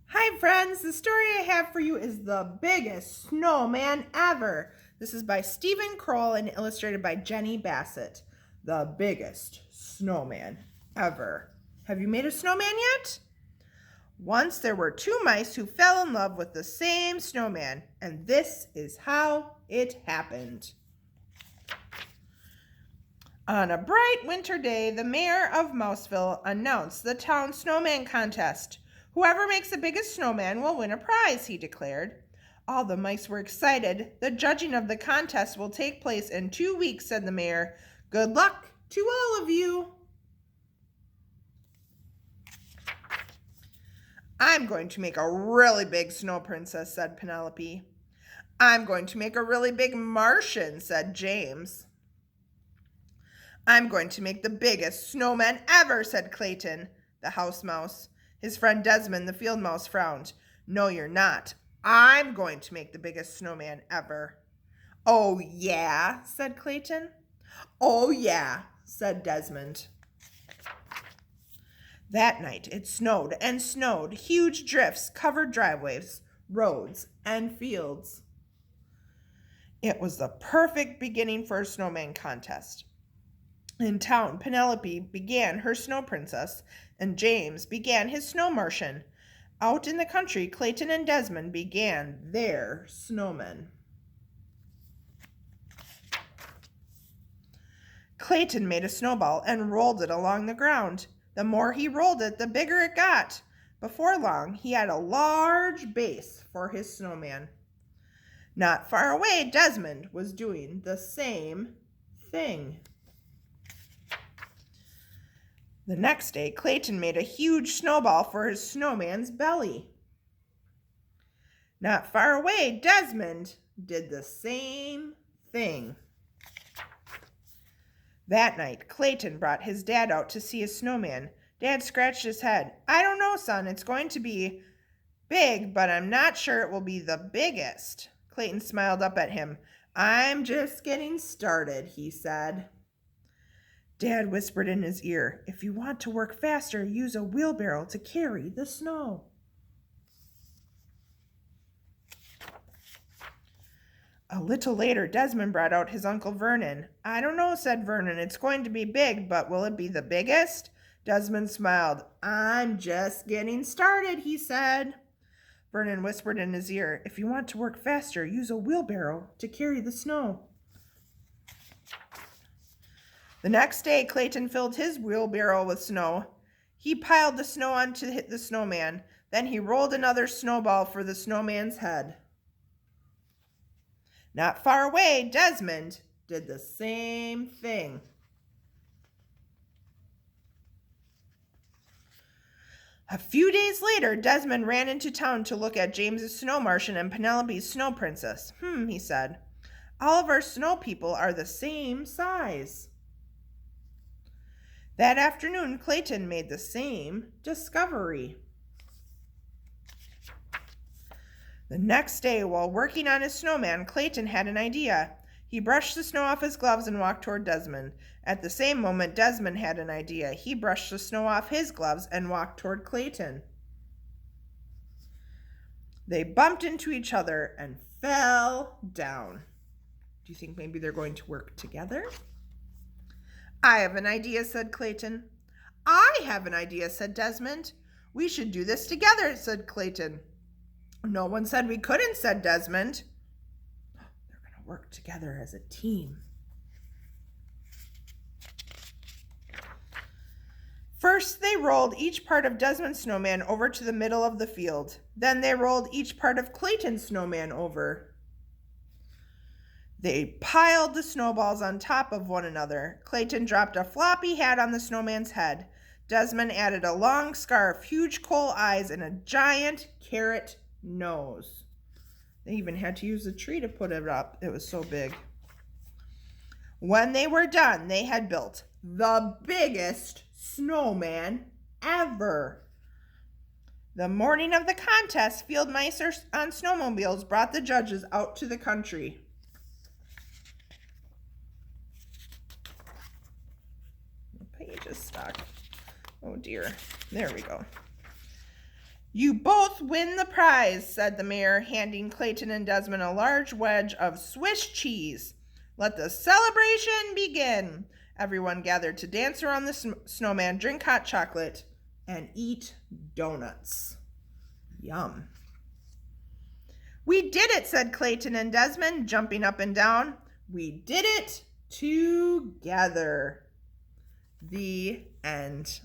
Hi friends, the story I have for you is The Biggest Snowman Ever. This is by Stephen Kroll and illustrated by Jenny Bassett. The biggest snowman ever. Have you made a snowman yet? Once there were two mice who fell in love with the same snowman, and this is how it happened. On a bright winter day, the mayor of Mouseville announced the town snowman contest. Whoever makes the biggest snowman will win a prize, he declared. All the mice were excited. The judging of the contest will take place in 2 weeks, said the mayor. Good luck to all of you. I'm going to make a really big snow princess, said Penelope. I'm going to make a really big Martian, said James. I'm going to make the biggest snowman ever, said Clayton, the house mouse. His friend Desmond, the field mouse, frowned. No, you're not. I'm going to make the biggest snowman ever. Oh, yeah, said Clayton. Oh, yeah, said Desmond. That night it snowed and snowed. Huge drifts covered driveways, roads, and fields. It was the perfect beginning for a snowman contest. In town, Penelope began her snow princess, and James began his snow Martian. Out in the country, Clayton and Desmond began their snowmen. Clayton made a snowball and rolled it along the ground. The more he rolled it, the bigger it got. Before long, he had a large base for his snowman. Not far away, Desmond was doing the same thing. The next day, Clayton made a huge snowball for his snowman's belly. Not far away, Desmond did the same thing. That night, Clayton brought his dad out to see his snowman. Dad scratched his head. I don't know, son. It's going to be big, but I'm not sure it will be the biggest. Clayton smiled up at him. I'm just getting started, he said. Dad whispered in his ear, if you want to work faster, use a wheelbarrow to carry the snow. A little later, Desmond brought out his Uncle Vernon. I don't know, said Vernon. It's going to be big, but will it be the biggest? Desmond smiled. I'm just getting started, he said. Vernon whispered in his ear, if you want to work faster, use a wheelbarrow to carry the snow. The next day, Clayton filled his wheelbarrow with snow. He piled the snow onto the snowman. Then he rolled another snowball for the snowman's head. Not far away, Desmond did the same thing. A few days later, Desmond ran into town to look at James's snow Martian and Penelope's snow princess. He said. All of our snow people are the same size. That afternoon, Clayton made the same discovery. The next day, while working on his snowman, Clayton had an idea. He brushed the snow off his gloves and walked toward Desmond. At the same moment, Desmond had an idea. He brushed the snow off his gloves and walked toward Clayton. They bumped into each other and fell down. Do you think maybe they're going to work together? I have an idea, said Clayton. I have an idea, said Desmond. We should do this together, said Clayton. No one said we couldn't, said Desmond. They're going to work together as a team. First, they rolled each part of Desmond's snowman over to the middle of the field. Then they rolled each part of Clayton's snowman over. They piled the snowballs on top of one another. Clayton dropped a floppy hat on the snowman's head. Desmond added a long scarf, huge coal eyes, and a giant carrot nose. They even had to use a tree to put it up. It was so big. When they were done, they had built the biggest snowman ever. The morning of the contest, field mice on snowmobiles brought the judges out to the country. The page is stuck. Oh dear. There we go. You both win the prize, said the mayor, handing Clayton and Desmond a large wedge of Swiss cheese. Let the celebration begin. Everyone gathered to dance around the snowman, drink hot chocolate, and eat donuts. Yum. We did it, said Clayton and Desmond, jumping up and down. We did it together. The end.